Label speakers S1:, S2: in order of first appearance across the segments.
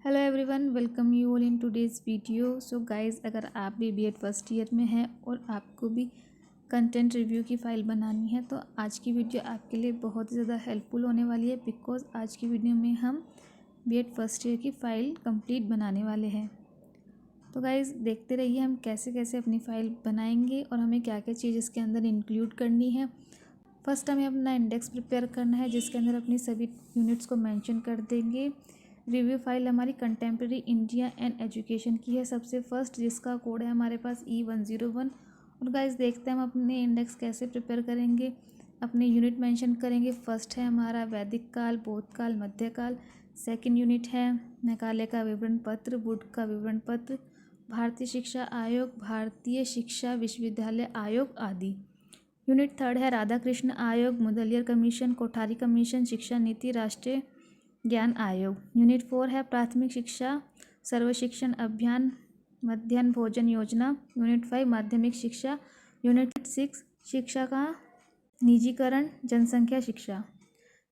S1: Hello everyone, welcome you all in today's video. So guys, अगर आप भी BEd first year में हैं और आपको भी कंटेंट रिव्यू की फ़ाइल बनानी है तो आज की वीडियो आपके लिए बहुत ही ज़्यादा हेल्पफुल होने वाली है। बिकॉज आज की वीडियो में हम बीएड फर्स्ट ईयर की फ़ाइल कंप्लीट बनाने वाले हैं। तो गाइस, देखते रहिए हम कैसे कैसे अपनी फ़ाइल बनाएंगे और हमें क्या क्या चीज़ इसके अंदर इंक्लूड करनी है। फर्स्ट हमें अपना इंडेक्स प्रिपेयर करना है जिसके अंदर अपनी सभी यूनिट्स को मेंशन कर देंगे। रिव्यू फाइल हमारी कंटेम्प्रेरी इंडिया एंड एजुकेशन की है सबसे फर्स्ट, जिसका कोड है हमारे पास E101। और गाइस, देखते हैं हम अपने इंडेक्स कैसे प्रिपेयर करेंगे। अपने यूनिट मेंशन करेंगे। फर्स्ट है हमारा वैदिक काल, बौद्ध काल, मध्यकाल। सेकंड यूनिट है मैकाले का विवरण पत्र, वुड का विवरण पत्र, भारतीय शिक्षा आयोग, भारतीय शिक्षा विश्वविद्यालय आयोग आदि। यूनिट थर्ड है राधा कृष्ण आयोग, मुदलियर कमीशन, कोठारी कमीशन, शिक्षा नीति, राष्ट्रीय ज्ञान आयोग। यूनिट फोर है प्राथमिक शिक्षा सर्व शिक्षण अभियान, मध्याह्न भोजन योजना। यूनिट फाइव माध्यमिक शिक्षा। यूनिट सिक्स शिक्षा का निजीकरण, जनसंख्या शिक्षा।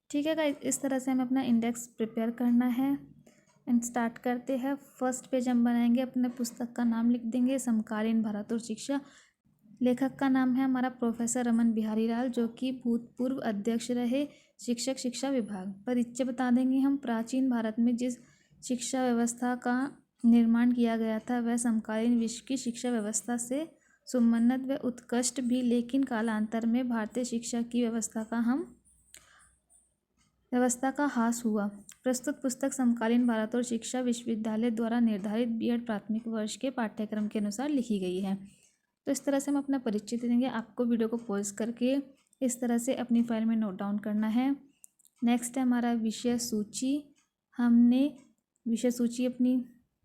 S1: ठीक है गाइस, इस तरह से हमें अपना इंडेक्स प्रिपेयर करना है। एंड स्टार्ट करते हैं। फर्स्ट पेज हम बनाएंगे, अपने पुस्तक का नाम लिख देंगे समकालीन भारत और शिक्षा। लेखक का नाम है हमारा प्रोफेसर रमन बिहारी लाल, जो कि भूतपूर्व अध्यक्ष रहे शिक्षक शिक्षा विभाग। परिचय बता देंगे हम। प्राचीन भारत में जिस शिक्षा व्यवस्था का निर्माण किया गया था वह समकालीन विश्व की शिक्षा व्यवस्था से समुन्नत व उत्कृष्ट भी, लेकिन कालांतर में भारतीय शिक्षा की व्यवस्था का ह्रास हुआ। प्रस्तुत पुस्तक समकालीन भारत और शिक्षा विश्वविद्यालय द्वारा निर्धारित बीएड प्राथमिक वर्ष के पाठ्यक्रम के अनुसार लिखी गई है। तो इस तरह से हम अपना परिचय दे देंगे। आपको वीडियो को पॉज करके इस तरह से अपनी फाइल में नोट डाउन करना है। नेक्स्ट है हमारा विषय सूची। हमने विषय सूची अपनी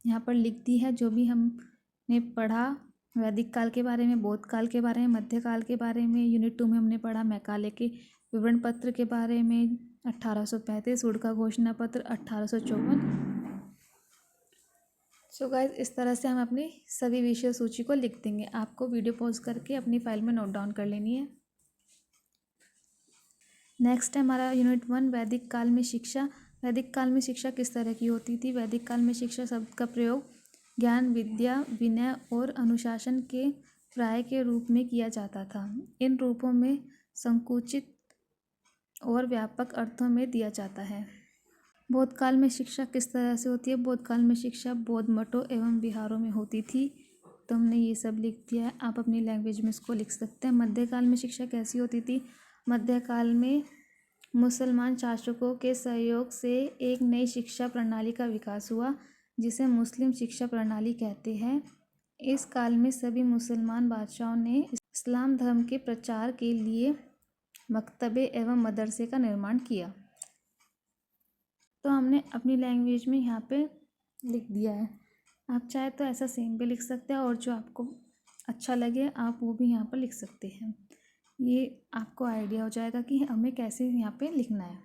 S1: यहाँ पर लिख दी है। जो भी हमने पढ़ा वैदिक काल के बारे में, बौद्ध काल के बारे में, मध्यकाल के बारे में। यूनिट 2 में हमने पढ़ा मैकाले के विवरण पत्र के बारे में 1835, वुड का घोषणा पत्र 1854। सो गाइस, इस तरह से हम अपनी सभी विषय सूची को लिख देंगे। आपको वीडियो पॉज करके अपनी फाइल में नोट डाउन कर लेनी है। नेक्स्ट है हमारा यूनिट 1 वैदिक काल में शिक्षा। वैदिक काल में शिक्षा किस तरह की होती थी। वैदिक काल में शिक्षा शब्द का प्रयोग ज्ञान, विद्या, विनय और अनुशासन के पर्याय के रूप में किया जाता था। इन रूपों में संकुचित और व्यापक अर्थों में दिया जाता है। बौद्ध काल में शिक्षा किस तरह से होती है। बौद्ध काल में शिक्षा बौद्ध मठों एवं विहारों में होती थी। तो हमने ये सब लिख दिया है, आप अपनी लैंग्वेज में इसको लिख सकते हैं। मध्यकाल में शिक्षा कैसी होती थी। मध्यकाल में मुसलमान शासकों के सहयोग से एक नई शिक्षा प्रणाली का विकास हुआ जिसे मुस्लिम शिक्षा प्रणाली कहते हैं। इस काल में सभी मुसलमान बादशाहों ने इस्लाम धर्म के प्रचार के लिए मकतबे एवं मदरसे का निर्माण किया। तो हमने अपनी लैंग्वेज में यहाँ पे लिख दिया है। आप चाहे तो ऐसा सेम भी लिख सकते हैं और जो आपको अच्छा लगे आप वो भी यहाँ पर लिख सकते हैं। ये आपको आइडिया हो जाएगा कि हमें कैसे यहाँ पे लिखना है।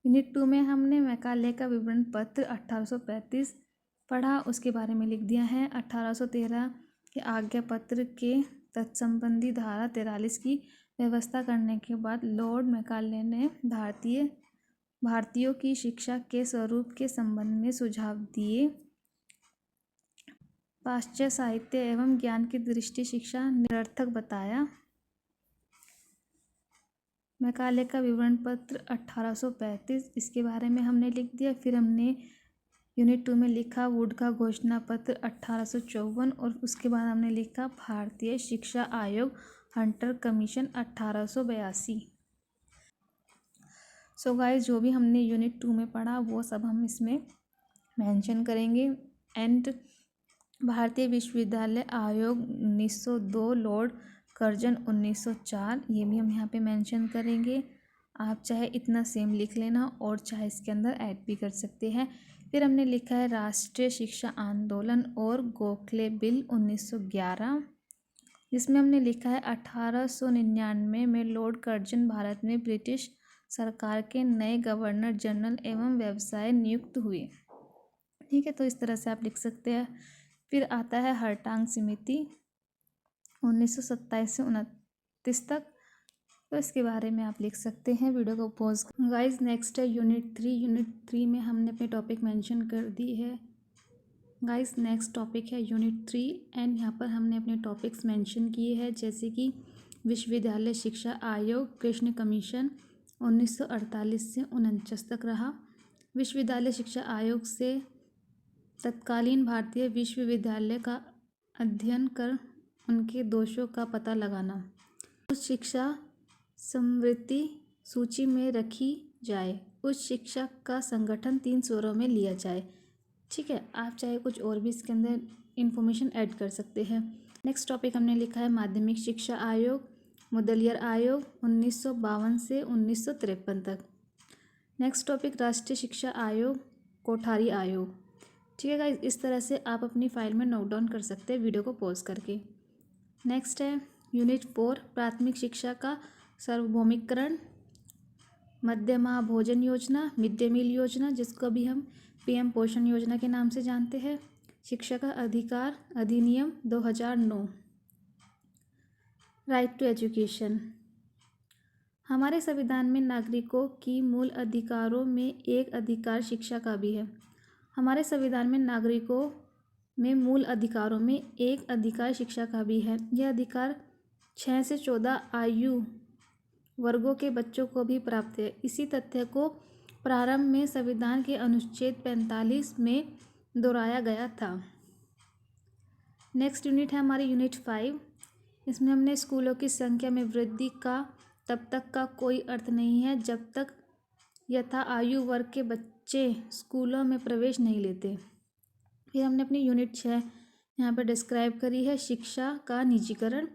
S1: यूनिट 2 में हमने मैकाले का विवरण पत्र 1835 पढ़ा, उसके बारे में लिख दिया है। 1813 के आज्ञा पत्र के तत्संबंधी धारा 43 की व्यवस्था करने के बाद लॉर्ड मैकाले ने भारतीयों की शिक्षा के स्वरूप के संबंध में सुझाव दिए। पाश्चात्य साहित्य एवं ज्ञान की दृष्टि शिक्षा निरर्थक बताया। मैकाले का विवरण पत्र 1835, इसके बारे में हमने लिख दिया। फिर हमने यूनिट 2 में लिखा वुड का घोषणा पत्र 1854 और उसके बाद हमने लिखा भारतीय शिक्षा आयोग हंटर कमीशन 1882। सो गाइस, जो भी हमने यूनिट 2 में पढ़ा वो सब हम इसमें मेंशन करेंगे। एंड भारतीय विश्वविद्यालय आयोग 1902, लॉर्ड कर्जन 1904, ये भी हम यहाँ पे मेंशन करेंगे। आप चाहे इतना सेम लिख लेना और चाहे इसके अंदर ऐड भी कर सकते हैं। फिर हमने लिखा है राष्ट्रीय शिक्षा आंदोलन और गोखले बिल 1911, जिसमें हमने लिखा है 1899 में लॉर्ड कर्जन भारत में ब्रिटिश सरकार के नए गवर्नर जनरल एवं व्यवसाय नियुक्त हुए। ठीक है, तो इस तरह से आप लिख सकते हैं। फिर आता है हरटांग समिति 1927 से 29 तक। तो इसके बारे में आप लिख सकते हैं, वीडियो को पॉज। गाइस नेक्स्ट है यूनिट 3। यूनिट 3 में हमने अपने टॉपिक मेंशन कर दी है। गाइस नेक्स्ट टॉपिक है यूनिट 3 एंड यहाँ पर हमने अपने टॉपिक्स मेंशन किए हैं, जैसे कि विश्वविद्यालय शिक्षा आयोग कृष्ण कमीशन 1948 से 49 तक रहा। विश्वविद्यालय शिक्षा आयोग से तत्कालीन भारतीय विश्वविद्यालय का अध्ययन कर उनके दोषों का पता लगाना। उच्च शिक्षा समवृत्ति सूची में रखी जाए। उच्च शिक्षा का संगठन 3 स्वरों में लिया जाए। ठीक है, आप चाहे कुछ और भी इसके अंदर इंफॉर्मेशन ऐड कर सकते हैं। नेक्स्ट टॉपिक हमने लिखा है माध्यमिक शिक्षा आयोग मुदलियर आयोग 1952 से 1953 तक। नेक्स्ट टॉपिक राष्ट्रीय शिक्षा आयोग कोठारी आयोग। ठीक है गाइस, इस तरह से आप अपनी फाइल में नोट डाउन कर सकते हैं वीडियो को पॉज करके। नेक्स्ट है यूनिट 4 प्राथमिक शिक्षा का सार्वभौमिकरण, मध्यमा भोजन योजना मिड डे मील योजना, जिसको अभी हम पीएम पोषण योजना के नाम से जानते हैं। शिक्षा का अधिकार अधिनियम 2009। Right to education. हमारे संविधान में नागरिकों की मूल अधिकारों में एक अधिकार शिक्षा का भी है। हमारे संविधान में नागरिकों में मूल अधिकारों में एक अधिकार शिक्षा का भी है। यह अधिकार 6 से 14 आयु वर्गों के बच्चों को भी प्राप्त है। इसी तथ्य को प्रारंभ में संविधान के अनुच्छेद 45 में दोहराया गया था। नेक्स्ट यूनिट है हमारी यूनिट 5। इसमें हमने स्कूलों की संख्या में वृद्धि का तब तक का कोई अर्थ नहीं है जब तक यथा आयु वर्ग के बच्चे स्कूलों में प्रवेश नहीं लेते। फिर हमने अपनी यूनिट 6 यहाँ पर डिस्क्राइब करी है शिक्षा का निजीकरण।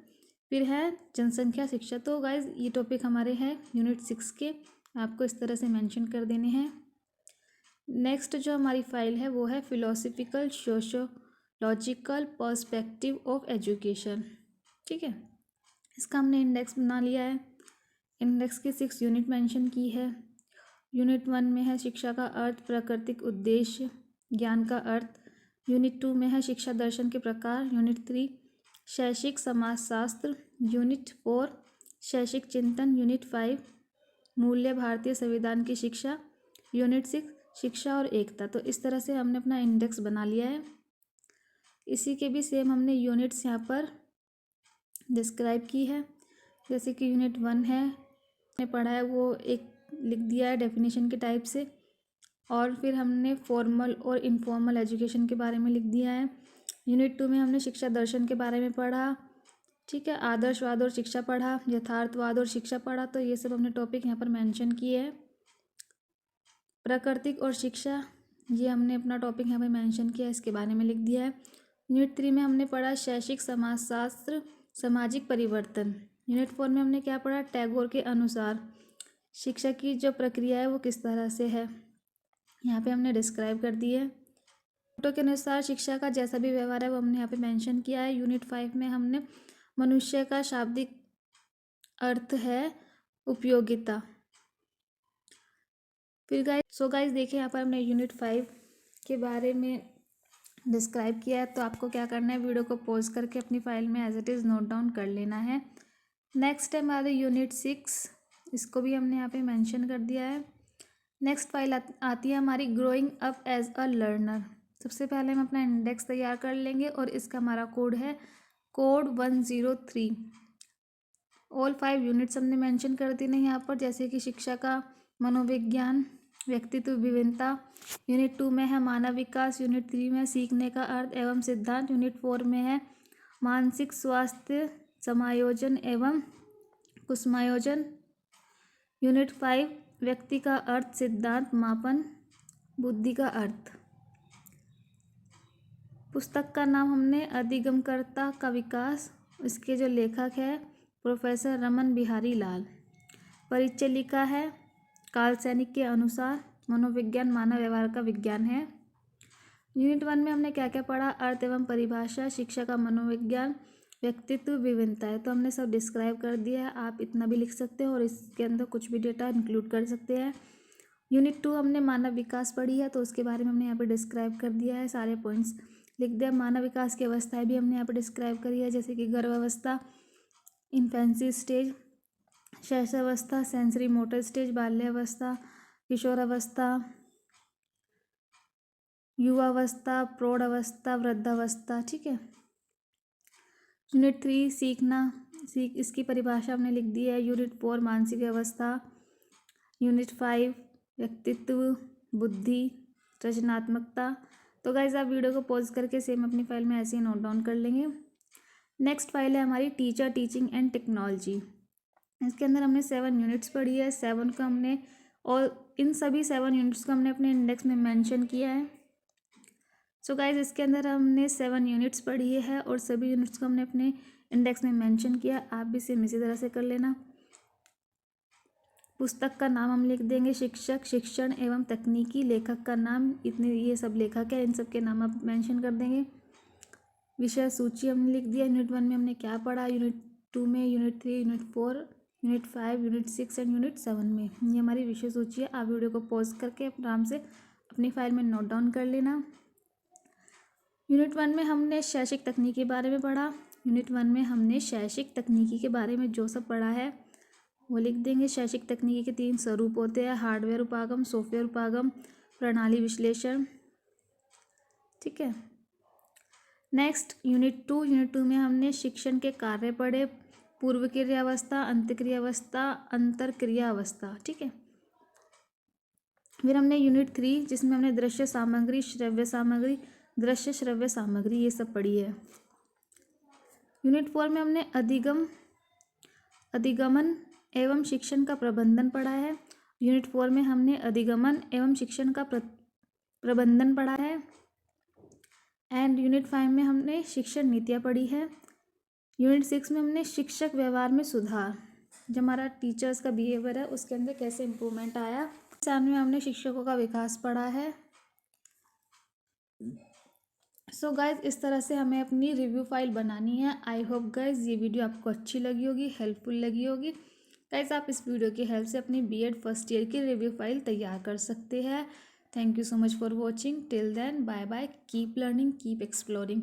S1: फिर है जनसंख्या शिक्षा। तो गाइज ये टॉपिक हमारे हैं यूनिट 6 के, आपको इस तरह से मेंशन कर देने हैं। नेक्स्ट जो हमारी फाइल है वो है philosophical sociological perspective of education. ठीक है, इसका हमने इंडेक्स बना लिया है। इंडेक्स की 6 यूनिट मेंशन की है। यूनिट 1 में है शिक्षा का अर्थ प्राकृतिक उद्देश्य ज्ञान का अर्थ। यूनिट 2 में है शिक्षा दर्शन के प्रकार। यूनिट 3 शैक्षिक समाजशास्त्र। यूनिट 4 शैक्षिक चिंतन। यूनिट 5 मूल्य भारतीय संविधान की शिक्षा। यूनिट 6 शिक्षा और एकता। तो इस तरह से हमने अपना इंडेक्स बना लिया है। इसी के भी सेम हमने यूनिट्स यहाँ पर डिस्क्राइब की है। जैसे कि यूनिट 1 है हमने पढ़ा है वो एक लिख दिया है डेफिनेशन के टाइप से, और फिर हमने फॉर्मल और इनफॉर्मल एजुकेशन के बारे में लिख दिया है। यूनिट 2 में हमने शिक्षा दर्शन के बारे में पढ़ा। ठीक है, आदर्शवाद और शिक्षा पढ़ा, यथार्थवाद और शिक्षा पढ़ा। तो ये सब हमने टॉपिक यहाँ पर मेंशन किए हैं। प्राकृतिक और शिक्षा, ये हमने अपना टॉपिक यहाँ पर मेंशन किया है, इसके बारे में लिख दिया है। यूनिट 3 में हमने पढ़ा शैक्षिक समाजशास्त्र सामाजिक परिवर्तन। यूनिट 4 में हमने क्या पढ़ा, टैगोर के अनुसार शिक्षा की जो प्रक्रिया है वो किस तरह से है, यहाँ पे हमने डिस्क्राइब कर दी है। फोटो के अनुसार शिक्षा का जैसा भी व्यवहार है वो हमने यहाँ पे मेंशन किया है। यूनिट 5 में हमने मनुष्य का शाब्दिक अर्थ है उपयोगिता। फिर गाइस देखिए यहाँ पर हमने यूनिट 5 के बारे में डिस्क्राइब किया है। तो आपको क्या करना है, वीडियो को पॉज करके अपनी फाइल में as it is note down कर लेना है। नेक्स्ट है हमारे यूनिट 6, इसको भी हमने यहाँ पे मेंशन कर दिया है। नेक्स्ट फाइल आती है हमारी growing up as a learner. सबसे पहले हम अपना इंडेक्स तैयार कर लेंगे और इसका हमारा कोड है कोड 103। ऑल 5 यूनिट्स हमने मेंशन कर दी हैं यहाँ पर, जैसे कि शिक्षा का मनोविज्ञान व्यक्तित्व विभिन्नता। यूनिट 2 में है मानव विकास। यूनिट 3 में सीखने का अर्थ एवं सिद्धांत। यूनिट 4 में है मानसिक स्वास्थ्य समायोजन एवं कुसमायोजन। यूनिट 5 व्यक्ति का अर्थ सिद्धांत मापन बुद्धि का अर्थ। पुस्तक का नाम हमने अधिगमकर्ता का विकास, इसके जो लेखक है प्रोफेसर रमन बिहारी लाल। परिचय लिखा है कार्ल सैनिक के अनुसार मनोविज्ञान मानव व्यवहार का विज्ञान है। यूनिट 1 में हमने क्या क्या पढ़ा, अर्थ एवं परिभाषा, शिक्षा का मनोविज्ञान, व्यक्तित्व विभिन्नता है। तो हमने सब डिस्क्राइब कर दिया है, आप इतना भी लिख सकते हो और इसके अंदर कुछ भी डेटा इंक्लूड कर सकते हैं। यूनिट 2 हमने मानव विकास पढ़ी है, तो उसके बारे में हमने यहाँ पे डिस्क्राइब कर दिया है, सारे पॉइंट्स लिख दिया। मानव विकास की अवस्थाएं भी हमने यहाँ पे डिस्क्राइब करी है, जैसे कि गर्भावस्था, इन्फेंसी स्टेज, शैशवावस्था, सेंसरी मोटर स्टेज, बाल्यावस्था, किशोरावस्था, युवावस्था, प्रौढ़ावस्था, वृद्धावस्था। ठीक है। यूनिट 3 सीखना, इसकी परिभाषा हमने लिख दी है। यूनिट 4 मानसिक अवस्था। यूनिट 5 व्यक्तित्व, बुद्धि, रचनात्मकता। तो गाइज आप वीडियो को पॉज करके सेम अपनी फाइल में ऐसे ही नोट डाउन कर लेंगे। नेक्स्ट फाइल है हमारी टीचर, टीचिंग एंड टेक्नोलॉजी। इसके अंदर हमने 7 यूनिट्स पढ़ी है। 7 का हमने, और इन सभी 7 यूनिट्स को हमने अपने इंडेक्स में मेंशन किया है। सो गाइज इसके अंदर हमने 7 यूनिट्स पढ़ी है और सभी यूनिट्स को हमने अपने इंडेक्स में मेंशन किया। आप भी सेम इसी तरह से कर लेना। पुस्तक का नाम हम लिख देंगे शिक्षक, शिक्षण एवं तकनीकी। लेखक का नाम, इतने ये सब लेखक है, इन सब के नाम आप मेंशन कर देंगे। विषय सूची हमने लिख दिया। यूनिट 1 में हमने क्या पढ़ा, यूनिट 2 में, unit 3, unit 4, unit 5, unit 6 and unit 7 में। ये हमारी विषय सूची है। आप वीडियो को पॉज करके आराम से अपनी फाइल में नोट डाउन कर लेना। यूनिट 1 में हमने शैक्षिक तकनीक के बारे में पढ़ा। यूनिट 1 में हमने शैक्षिक तकनीकी के बारे में जो सब पढ़ा है वो लिख देंगे। शैक्षिक तकनीकी के 3 स्वरूप होते हैं, हार्डवेयर उपागम, सॉफ्टवेयर उपागम, प्रणाली विश्लेषण। ठीक है। Next unit 2। यूनिट 2 में हमने शिक्षण के कार्य पढ़े, पूर्व क्रिया अवस्था, अंतक्रिया अवस्था, अंतरक्रिया अवस्था। ठीक है। फिर हमने यूनिट 3 जिसमें हमने दृश्य सामग्री, श्रव्य सामग्री, दृश्य श्रव्य सामग्री ये सब पढ़ी है। यूनिट 4 में हमने अधिगमन एवं शिक्षण का प्रबंधन पढ़ा है। यूनिट 4 में हमने अधिगमन एवं शिक्षण का प्रबंधन पढ़ा है। एंड यूनिट 5 में हमने शिक्षण नीतियाँ पढ़ी है। यूनिट 6 में हमने शिक्षक व्यवहार में सुधार, जो हमारा टीचर्स का बिहेवियर है उसके अंदर कैसे इम्प्रूवमेंट आया। 7 में हमने शिक्षकों का विकास पढ़ा है। सो गाइज इस तरह से हमें अपनी रिव्यू फाइल बनानी है। आई होप गाइज ये वीडियो आपको अच्छी लगी होगी, हेल्पफुल लगी होगी। गाइज आप इस वीडियो की हेल्प से अपनी बीएड फर्स्ट ईयर की रिव्यू फाइल तैयार कर सकते हैं। Thank you so much for watching. Till then bye bye, keep learning, keep exploring.